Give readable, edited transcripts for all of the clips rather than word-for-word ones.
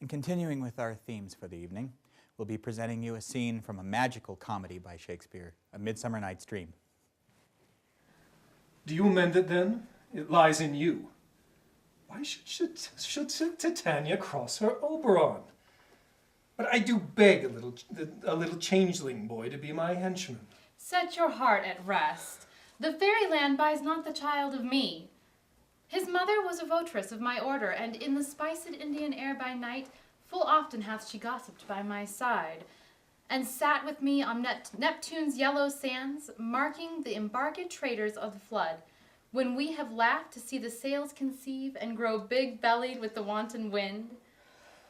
And continuing with our themes for the evening, we'll be presenting you a scene from a magical comedy by Shakespeare, A Midsummer Night's Dream. Do you amend it then? It lies in you. Why should Titania cross her Oberon? But I do beg a little changeling boy to be my henchman. Set your heart at rest. The fairyland buys not the child of me. His mother was a votress of my order, and in the spiced Indian air by night, full often hath she gossiped by my side, and sat with me on Neptune's yellow sands, marking the embarked traders of the flood, when we have laughed to see the sails conceive and grow big-bellied with the wanton wind,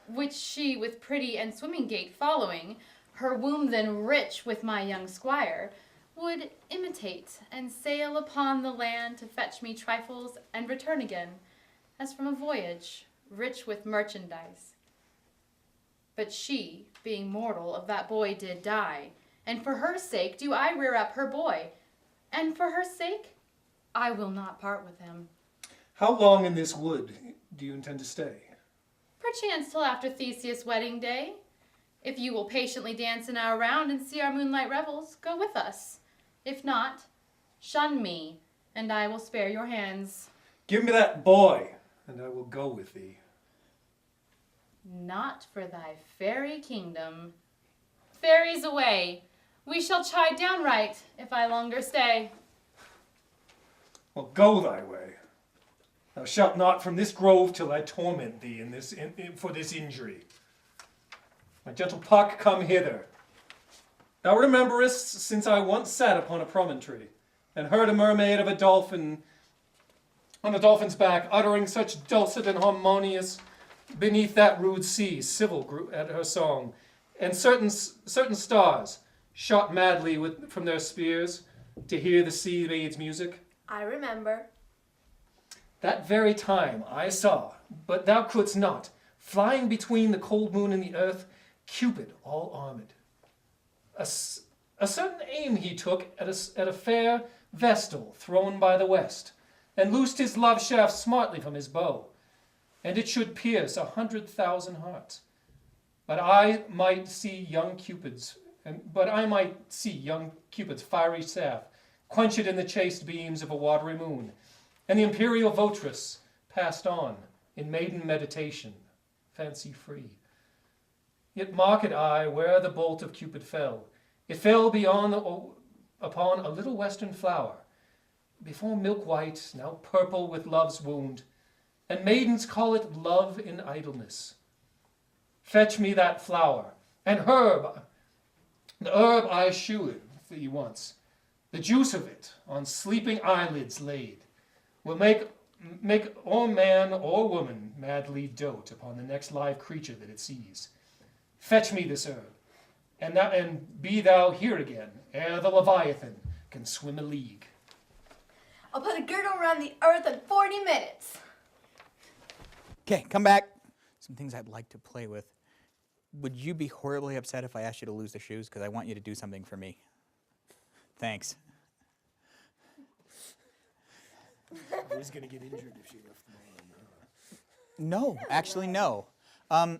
which she with pretty and swimming gait following, her womb then rich with my young squire, would imitate and sail upon the land to fetch me trifles and return again, as from a voyage, rich with merchandise. But she, being mortal, of that boy did die, and for her sake do I rear up her boy, and for her sake I will not part with him. How long in this wood do you intend to stay? Perchance till after Theseus' wedding day. If you will patiently dance in our round and see our moonlight revels, go with us. If not, shun me, and I will spare your hands. Give me that boy, and I will go with thee. Not for thy fairy kingdom. Fairies away, we shall chide downright, if I longer stay. Well, go thy way. Thou shalt not from this grove till I torment thee for this injury. My gentle Puck, come hither. Thou rememberest, since I once sat upon a promontory, and heard a mermaid of a dolphin on a dolphin's back, uttering such dulcet and harmonious beneath that rude sea, civil at her song, and certain stars shot madly from their spears to hear the sea maid's music. I remember. That very time I saw, but thou couldst not, flying between the cold moon and the earth, Cupid all armed. A certain aim he took at a fair vestal thrown by the west, and loosed his love shaft smartly from his bow, and it should pierce 100,000 hearts. But I might see young Cupid's fiery staff, quench it in the chaste beams of a watery moon, and the imperial votress passed on in maiden meditation, fancy free. Yet marked I where the bolt of Cupid fell. It fell upon a little western flower, before milk white, now purple with love's wound, and maidens call it love in idleness. Fetch me that flower, and the herb I shewed thee once, the juice of it on sleeping eyelids laid, will make or man or woman madly dote upon the next live creature that it sees. Fetch me this herb, and be thou here again, ere the Leviathan can swim a league. I'll put a girdle around the earth in 40 minutes. Okay, come back. Some things I'd like to play with. Would you be horribly upset if I asked you to lose the shoes? Because I want you to do something for me. Thanks. I was going to get injured if she left them on. No, actually no. To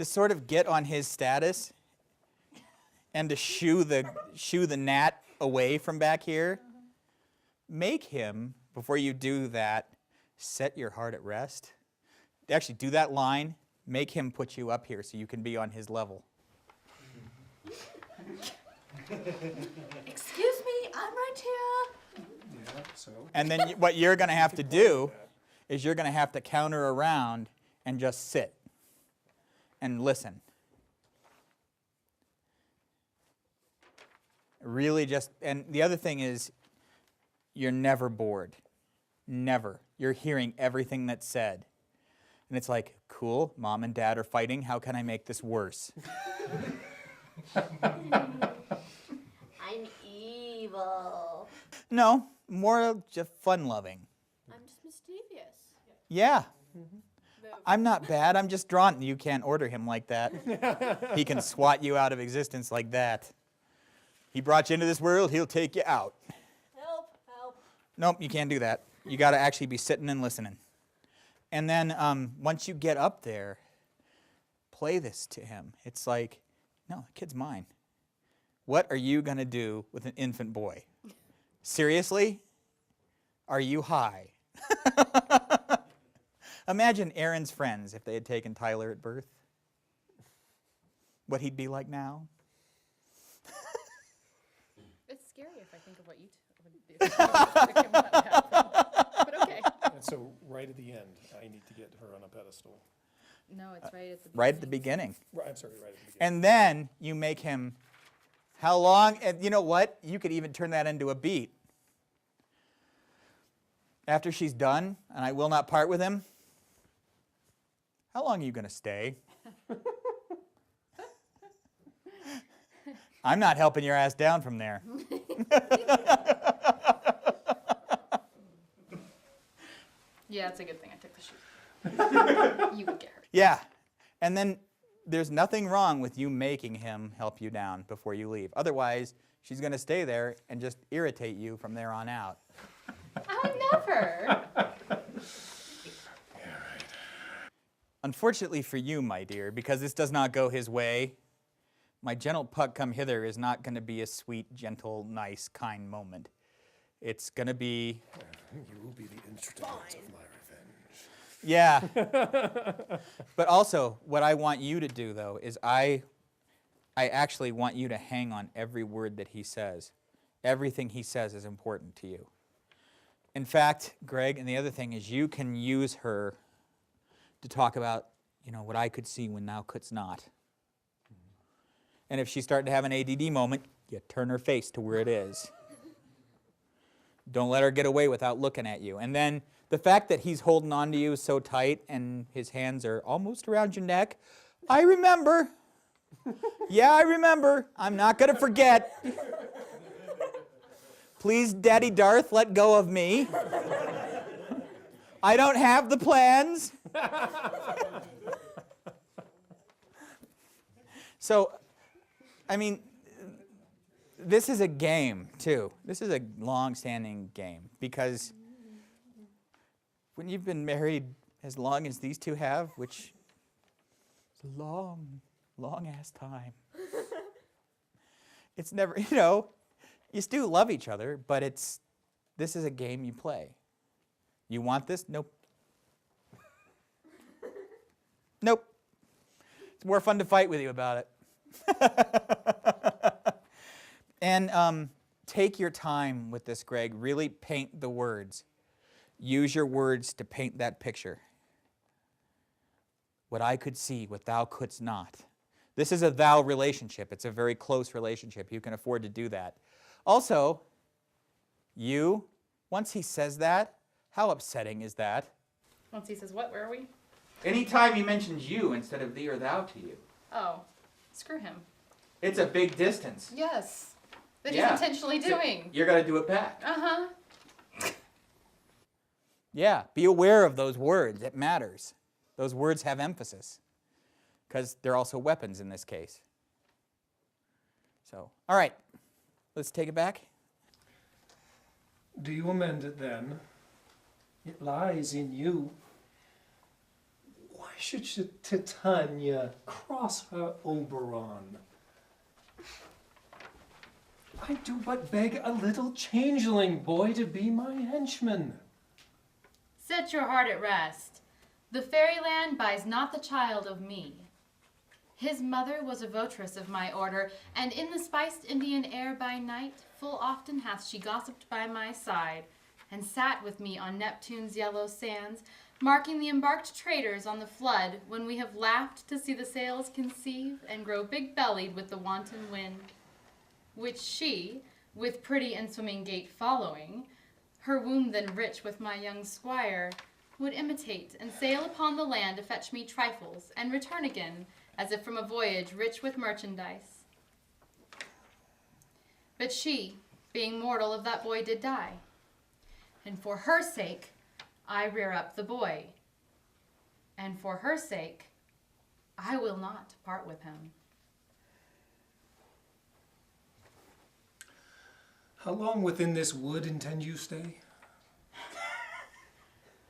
sort of get on his status and to shoo the gnat away from back here, make him, before you do that, set your heart at rest. Actually, do that line, make him put you up here so you can be on his level. Excuse me, I'm right here. Yeah, so. And then what you're going to have to do is you're going to have to counter around and just sit and listen. Really just, and the other thing is, you're never bored. Never. You're hearing everything that's said. And it's like, cool, mom and dad are fighting. How can I make this worse? I'm evil. No, more just fun-loving. I'm just mischievous. Yeah. I'm not bad. I'm just drawn. You can't order him like that. He can swat you out of existence like that. He brought you into this world. He'll take you out. Help, help. Nope, you can't do that. You got to actually be sitting and listening. And then once you get up there, play this to him. It's like, no, the kid's mine. What are you going to do with an infant boy? Seriously? Are you high? Imagine Aaron's friends if they had taken Tyler at birth. What he'd be like now. It's scary if I think of what you would do. But okay. And so right at the end, I need to get her on a pedestal. No, it's right at the beginning. Right at the beginning. I'm sorry, right at the beginning. And then you make him, how long? And you know what? You could even turn that into a beat. After she's done, and I will not part with him, how long are you going to stay? I'm not helping your ass down from there. Yeah, it's a good thing I took the shoot. You would get hurt. Yeah. And then there's nothing wrong with you making him help you down before you leave. Otherwise, she's going to stay there and just irritate you from there on out. I would never. Unfortunately for you, my dear, because this does not go his way, my gentle puck come hither is not going to be a sweet, gentle, nice, kind moment. It's going to be... You will be the instrument of my revenge. Yeah. But also, what I want you to do, though, is I actually want you to hang on every word that he says. Everything he says is important to you. In fact, Greg, and the other thing is you can use her to talk about, what I could see when thou couldst not. And if she's starting to have an ADD moment, you turn her face to where it is. Don't let her get away without looking at you. And then the fact that he's holding on to you so tight and his hands are almost around your neck, I remember. Yeah, I remember. I'm not going to forget. Please, Daddy Darth, let go of me. I don't have the plans. So, I mean, this is a game, too. This is a long-standing game because when you've been married as long as these two have, which is a long, long-ass time, it's never, you still love each other, but this is a game you play. You want this? Nope. Nope. It's more fun to fight with you about it. And take your time with this, Greg. Really paint the words. Use your words to paint that picture. What I could see, what thou couldst not. This is a thou relationship. It's a very close relationship. You can afford to do that. Also, once he says that, how upsetting is that? Once he says, what, where are we? Anytime he mentions you instead of thee or thou to you. Oh, screw him. It's a big distance. Yes. That Yeah. he's intentionally doing. You're going to do it back. Uh-huh. Yeah, be aware of those words. It matters. Those words have emphasis because they're also weapons in this case. So, all right, let's take it back. Do you amend it then? It lies in you. Why should Titania cross her Oberon? I do but beg a little changeling boy to be my henchman. Set your heart at rest. The fairyland buys not the child of me. His mother was a votress of my order, and in the spiced Indian air by night, full often hath she gossiped by my side, and sat with me on Neptune's yellow sands, marking the embarked traders on the flood, when we have laughed to see the sails conceive and grow big-bellied with the wanton wind, which she, with pretty and swimming gait following, her womb then rich with my young squire, would imitate and sail upon the land to fetch me trifles, and return again, as if from a voyage rich with merchandise. But she, being mortal, of that boy did die, and for her sake I rear up the boy, and for her sake I will not part with him. How long within this wood intend you stay?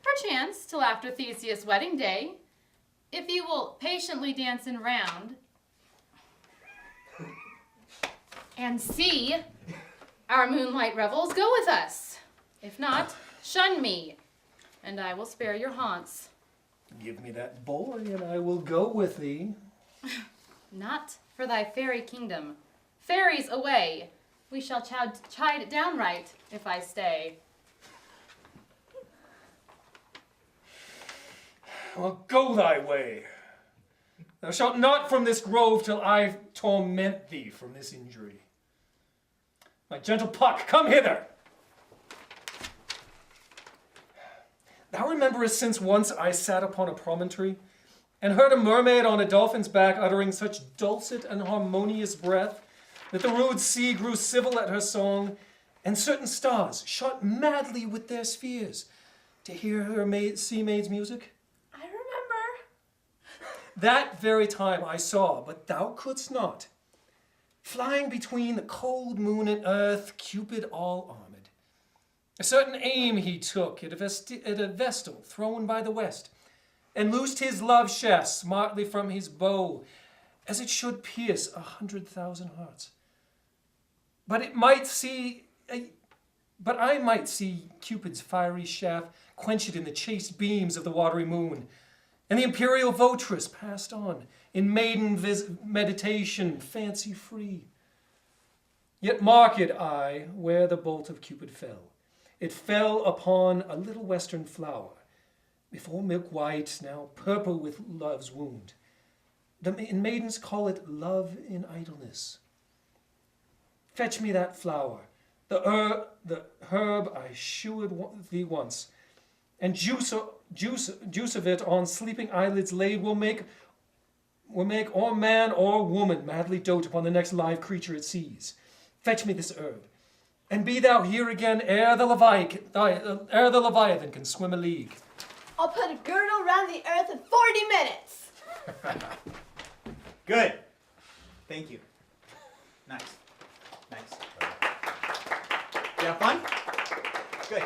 Perchance till after Theseus' wedding day, If you will patiently dance in round and see our moonlight revels, go with us. If not, shun me, and I will spare your haunts. Give me that boy, and I will go with thee. Not for thy fairy kingdom. Fairies away. We shall chide downright if I stay. Well, go thy way. Thou shalt not from this grove till I torment thee from this injury. My gentle Puck, come hither. Thou rememberest since once I sat upon a promontory and heard a mermaid on a dolphin's back uttering such dulcet and harmonious breath that the rude sea grew civil at her song, and certain stars shot madly with their spheres to hear her sea maid's music? I remember. That very time I saw, but thou couldst not, flying between the cold moon and earth, Cupid all armed. A certain aim he took at a vestal thrown by the west, and loosed his love shaft smartly from his bow, as it should pierce 100,000 hearts. But I might see Cupid's fiery shaft quenched in the chaste beams of the watery moon, and the imperial votress passed on in maiden meditation, fancy free. Yet marked I where the bolt of Cupid fell. It fell upon a little western flower, before milk white, now purple with love's wound. And maidens call it love in idleness. Fetch me that flower, the herb I shewed thee once, and juice of it on sleeping eyelids laid will make or man or woman madly dote upon the next live creature it sees. Fetch me this herb, and be thou here again ere the Leviathan can swim a league. I'll put a girdle around the earth in 40 minutes. Good. Thank you. Nice. You have fun? Good.